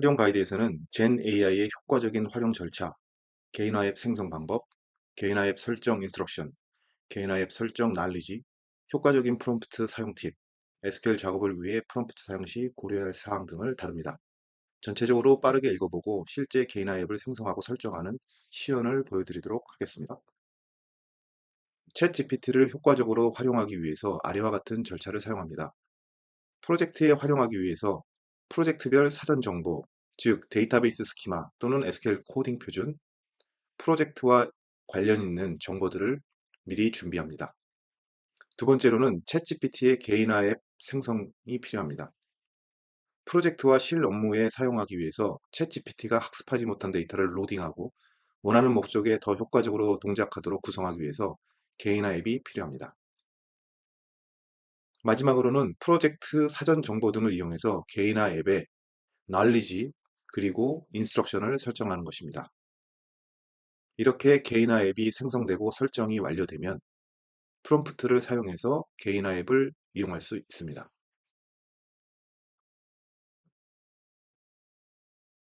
활용 가이드에서는 젠 AI의 효과적인 활용 절차, 개인화 앱 생성 방법, 개인화 앱 설정 인스트럭션, 개인화 앱 설정 날리지, 효과적인 프롬프트 사용 팁, SQL 작업을 위해 프롬프트 사용 시 고려해야 할 사항 등을 다룹니다. 전체적으로 빠르게 읽어보고 실제 개인화 앱을 생성하고 설정하는 시연을 보여드리도록 하겠습니다. 챗 GPT를 효과적으로 활용하기 위해서 아래와 같은 절차를 사용합니다. 프로젝트에 활용하기 위해서 프로젝트별 사전 정보, 즉 데이터베이스 스키마 또는 SQL 코딩 표준, 프로젝트와 관련 있는 정보들을 미리 준비합니다. 두 번째로는 챗GPT의 개인화 앱 생성이 필요합니다. 프로젝트와 실 업무에 사용하기 위해서 챗GPT가 학습하지 못한 데이터를 로딩하고 원하는 목적에 더 효과적으로 동작하도록 구성하기 위해서 개인화 앱이 필요합니다. 마지막으로는 프로젝트 사전 정보 등을 이용해서 개인화 앱에 knowledge 그리고 인스트럭션을 설정하는 것입니다. 이렇게 개인화 앱이 생성되고 설정이 완료되면 프롬프트를 사용해서 개인화 앱을 이용할 수 있습니다.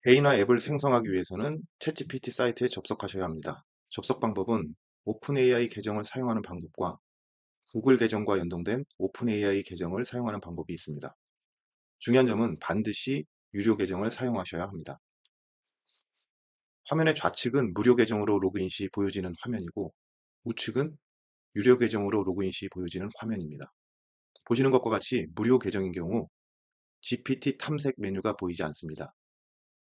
개인화 앱을 생성하기 위해서는 챗GPT 사이트에 접속하셔야 합니다. 접속 방법은 오픈AI 계정을 사용하는 방법과 구글 계정과 연동된 오픈AI 계정을 사용하는 방법이 있습니다. 중요한 점은 반드시 유료 계정을 사용하셔야 합니다. 화면의 좌측은 무료 계정으로 로그인 시 보여지는 화면이고 우측은 유료 계정으로 로그인 시 보여지는 화면입니다. 보시는 것과 같이 무료 계정인 경우 GPT 탐색 메뉴가 보이지 않습니다.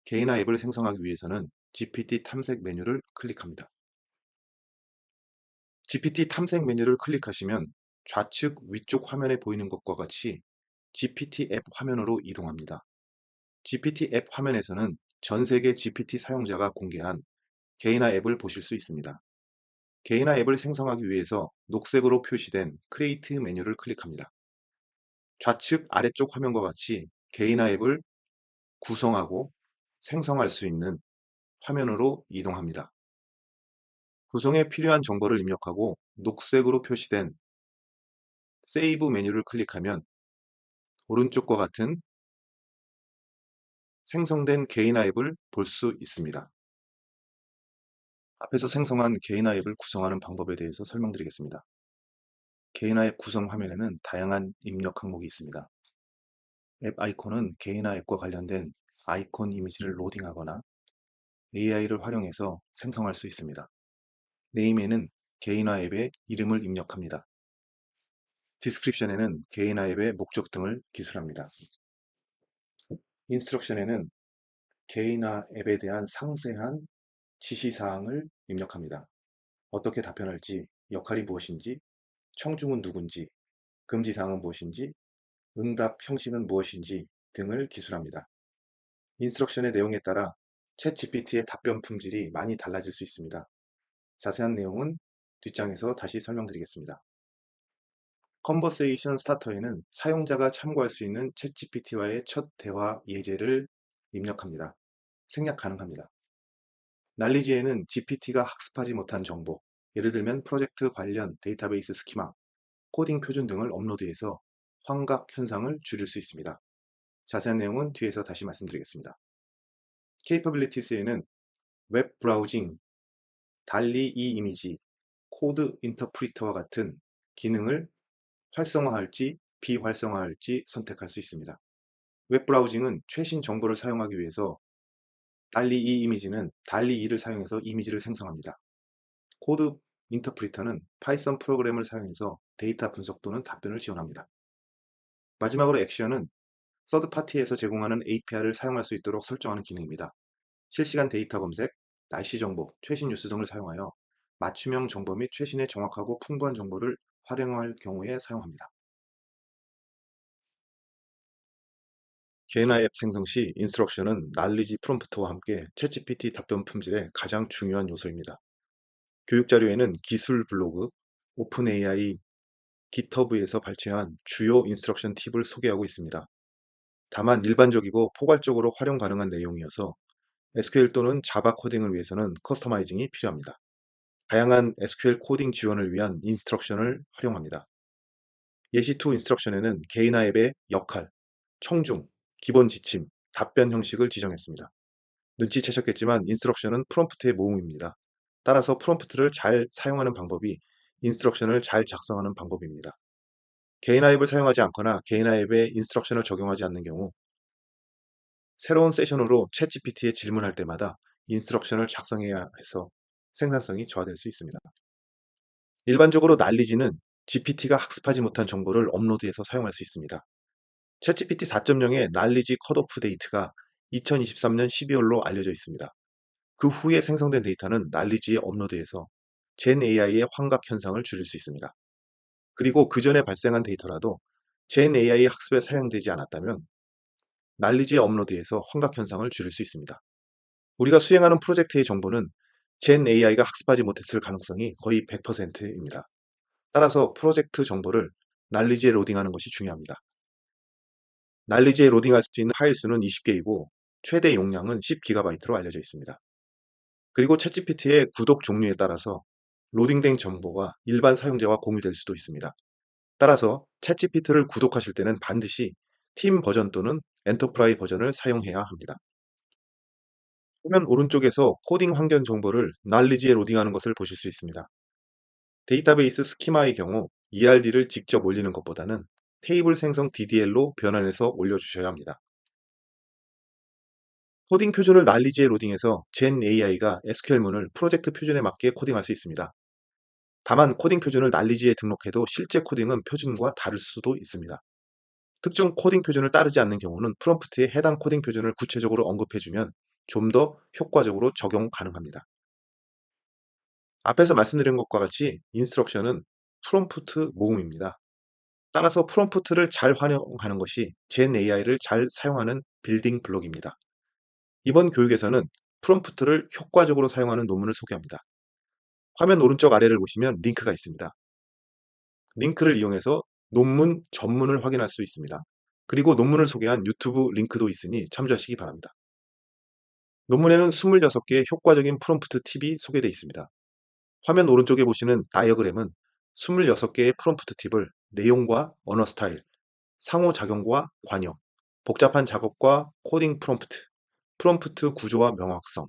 개인화 앱을 생성하기 위해서는 GPT 탐색 메뉴를 클릭합니다. GPT 탐색 메뉴를 클릭하시면 좌측 위쪽 화면에 보이는 것과 같이 GPT 앱 화면으로 이동합니다. GPT 앱 화면에서는 전 세계 GPT 사용자가 공개한 개인화 앱을 보실 수 있습니다. 개인화 앱을 생성하기 위해서 녹색으로 표시된 크리에이트 메뉴를 클릭합니다. 좌측 아래쪽 화면과 같이 개인화 앱을 구성하고 생성할 수 있는 화면으로 이동합니다. 구성에 필요한 정보를 입력하고 녹색으로 표시된 세이브 메뉴를 클릭하면 오른쪽과 같은 생성된 개인화 앱을 볼 수 있습니다. 앞에서 생성한 개인화 앱을 구성하는 방법에 대해서 설명드리겠습니다. 개인화 앱 구성 화면에는 다양한 입력 항목이 있습니다. 앱 아이콘은 개인화 앱과 관련된 아이콘 이미지를 로딩하거나 AI를 활용해서 생성할 수 있습니다. 네임에는 개인화 앱의 이름을 입력합니다. 디스크립션에는 개인화 앱의 목적 등을 기술합니다. 인스트럭션에는 개인화 앱에 대한 상세한 지시사항을 입력합니다. 어떻게 답변할지, 역할이 무엇인지, 청중은 누군지, 금지사항은 무엇인지, 응답 형식은 무엇인지 등을 기술합니다. 인스트럭션의 내용에 따라 챗 GPT의 답변 품질이 많이 달라질 수 있습니다. 자세한 내용은 뒷장에서 다시 설명드리겠습니다. 컨버세이션 스타터에는 사용자가 참고할 수 있는 챗 GPT와의 첫 대화 예제를 입력합니다. 생략 가능합니다. 날리지에는 GPT가 학습하지 못한 정보, 예를 들면 프로젝트 관련 데이터베이스 스키마, 코딩 표준 등을 업로드해서 환각 현상을 줄일 수 있습니다. 자세한 내용은 뒤에서 다시 말씀드리겠습니다. Capabilities에는 웹 브라우징, 달리 이 이미지, 코드 인터프리터와 같은 기능을 활성화할지 비활성화할지 선택할 수 있습니다. 웹 브라우징은 최신 정보를 사용하기 위해서 달리 이 이미지는 달리 2를 사용해서 이미지를 생성합니다. 코드 인터프리터는 파이썬 프로그램을 사용해서 데이터 분석 또는 답변을 지원합니다. 마지막으로 액션은 서드파티에서 제공하는 API를 사용할 수 있도록 설정하는 기능입니다. 실시간 데이터 검색, 날씨 정보, 최신 뉴스 등을 사용하여 맞춤형 정보 및 최신의 정확하고 풍부한 정보를 활용할 경우에 사용합니다. 개인화 앱 생성 시 인스트럭션은 날리지 프롬프트와 함께 챗GPT 답변 품질의 가장 중요한 요소입니다. 교육 자료에는 기술 블로그, 오픈AI, GitHub에서 발췌한 주요 인스트럭션 팁을 소개하고 있습니다. 다만 일반적이고 포괄적으로 활용 가능한 내용이어서 SQL 또는 자바 코딩을 위해서는 커스터마이징이 필요합니다. 다양한 SQL 코딩 지원을 위한 인스트럭션을 활용합니다. 예시2 인스트럭션에는 개인화 앱의 역할, 청중, 기본 지침, 답변 형식을 지정했습니다. 눈치채셨겠지만 인스트럭션은 프롬프트의 모음입니다. 따라서 프롬프트를 잘 사용하는 방법이 인스트럭션을 잘 작성하는 방법입니다. 개인 아입을 사용하지 않거나 개인 아입에 인스트럭션을 적용하지 않는 경우 새로운 세션으로 챗GPT에 질문할 때마다 인스트럭션을 작성해야 해서 생산성이 저하될 수 있습니다. 일반적으로 난리지는 GPT가 학습하지 못한 정보를 업로드해서 사용할 수 있습니다. 챗GPT 4.0의 난리지 컷오프 데이트가 2023년 12월로 알려져 있습니다. 그 후에 생성된 데이터는 난리지에 업로드해서 젠 AI의 환각 현상을 줄일 수 있습니다. 그리고 그 전에 발생한 데이터라도 젠 AI 학습에 사용되지 않았다면 난리지에 업로드해서 환각 현상을 줄일 수 있습니다. 우리가 수행하는 프로젝트의 정보는 젠 AI가 학습하지 못했을 가능성이 거의 100%입니다. 따라서 프로젝트 정보를 난리지에 로딩하는 것이 중요합니다. 난리지에 로딩할 수 있는 파일 수는 20개이고 최대 용량은 10GB로 알려져 있습니다. 그리고 챗GPT의 구독 종류에 따라서 로딩된 정보가 일반 사용자와 공유될 수도 있습니다. 따라서 챗GPT를 구독하실 때는 반드시 팀 버전 또는 엔터프라이 버전을 사용해야 합니다. 화면 오른쪽에서 코딩 환경 정보를 난리지에 로딩하는 것을 보실 수 있습니다. 데이터베이스 스키마의 경우 ERD를 직접 올리는 것보다는 테이블 생성 DDL로 변환해서 올려주셔야 합니다. 코딩 표준을 난리지에 로딩해서 젠 AI가 SQL문을 프로젝트 표준에 맞게 코딩할 수 있습니다. 다만 코딩 표준을 난리지에 등록해도 실제 코딩은 표준과 다를 수도 있습니다. 특정 코딩 표준을 따르지 않는 경우는 프롬프트에 해당 코딩 표준을 구체적으로 언급해주면 좀 더 효과적으로 적용 가능합니다. 앞에서 말씀드린 것과 같이 인스트럭션은 프롬프트 모음입니다. 따라서 프롬프트를 잘 활용하는 것이 젠 AI를 잘 사용하는 빌딩 블록입니다. 이번 교육에서는 프롬프트를 효과적으로 사용하는 논문을 소개합니다. 화면 오른쪽 아래를 보시면 링크가 있습니다. 링크를 이용해서 논문 전문을 확인할 수 있습니다. 그리고 논문을 소개한 유튜브 링크도 있으니 참조하시기 바랍니다. 논문에는 26개의 효과적인 프롬프트 팁이 소개되어 있습니다. 화면 오른쪽에 보시는 다이어그램은 26개의 프롬프트 팁을 내용과 언어 스타일, 상호작용과 관여, 복잡한 작업과 코딩 프롬프트, 프롬프트 구조와 명확성,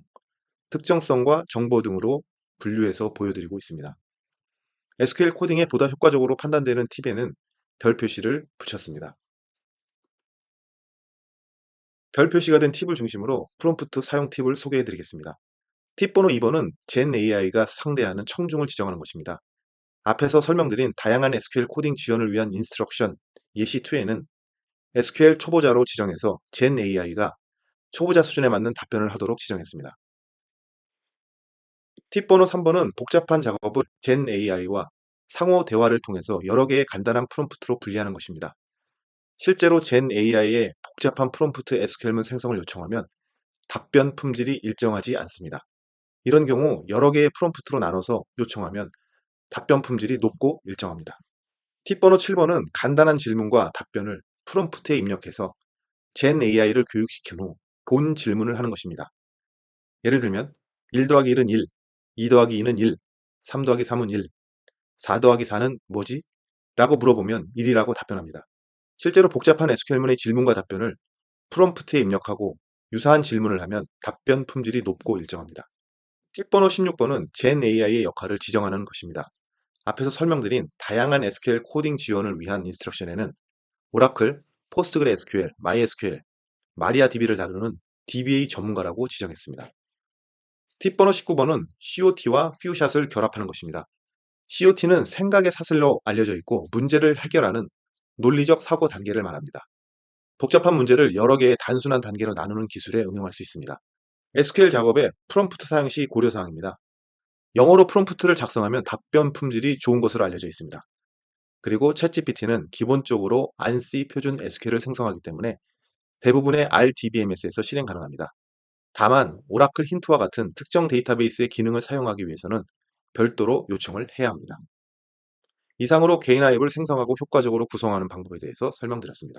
특정성과 정보 등으로 분류해서 보여드리고 있습니다. SQL 코딩에 보다 효과적으로 판단되는 팁에는 별 표시를 붙였습니다. 별 표시가 된 팁을 중심으로 프롬프트 사용 팁을 소개해 드리겠습니다. 팁 번호 2번은 젠 AI가 상대하는 청중을 지정하는 것입니다. 앞에서 설명드린 다양한 SQL 코딩 지원을 위한 인스트럭션 예시 2에는 SQL 초보자로 지정해서 젠 AI가 초보자 수준에 맞는 답변을 하도록 지정했습니다. 팁 번호 3번은 복잡한 작업을 젠 AI와 상호 대화를 통해서 여러 개의 간단한 프롬프트로 분리하는 것입니다. 실제로 젠 AI의 복잡한 프롬프트 SQL문 생성을 요청하면 답변 품질이 일정하지 않습니다. 이런 경우 여러 개의 프롬프트로 나눠서 요청하면 답변 품질이 높고 일정합니다. 팁 번호 7번은 간단한 질문과 답변을 프롬프트에 입력해서 젠 AI를 교육시킨 후 본 질문을 하는 것입니다. 예를 들면 1 더하기 1은 1, 2 더하기 2는 1, 3 더하기 3은 1, 4 더하기 4는 뭐지? 라고 물어보면 1이라고 답변합니다. 실제로 복잡한 SQL문의 질문과 답변을 프롬프트에 입력하고 유사한 질문을 하면 답변 품질이 높고 일정합니다. 팁 번호 16번은 젠 AI의 역할을 지정하는 것입니다. 앞에서 설명드린 다양한 SQL 코딩 지원을 위한 인스트럭션에는 오라클, 포스트그레SQL, MySQL, 마리아DB를 다루는 DBA 전문가라고 지정했습니다. 팁 번호 19번은 COT와 퓨샷을 결합하는 것입니다. COT는 생각의 사슬로 알려져 있고 문제를 해결하는 논리적 사고 단계를 말합니다. 복잡한 문제를 여러 개의 단순한 단계로 나누는 기술에 응용할 수 있습니다. SQL 작업의 프롬프트 사용 시 고려사항입니다. 영어로 프롬프트를 작성하면 답변 품질이 좋은 것으로 알려져 있습니다. 그리고 챗GPT는 기본적으로 ANSI 표준 SQL을 생성하기 때문에 대부분의 RDBMS에서 실행 가능합니다. 다만 오라클 힌트와 같은 특정 데이터베이스의 기능을 사용하기 위해서는 별도로 요청을 해야 합니다. 이상으로 개인 아입을 생성하고 효과적으로 구성하는 방법에 대해서 설명드렸습니다.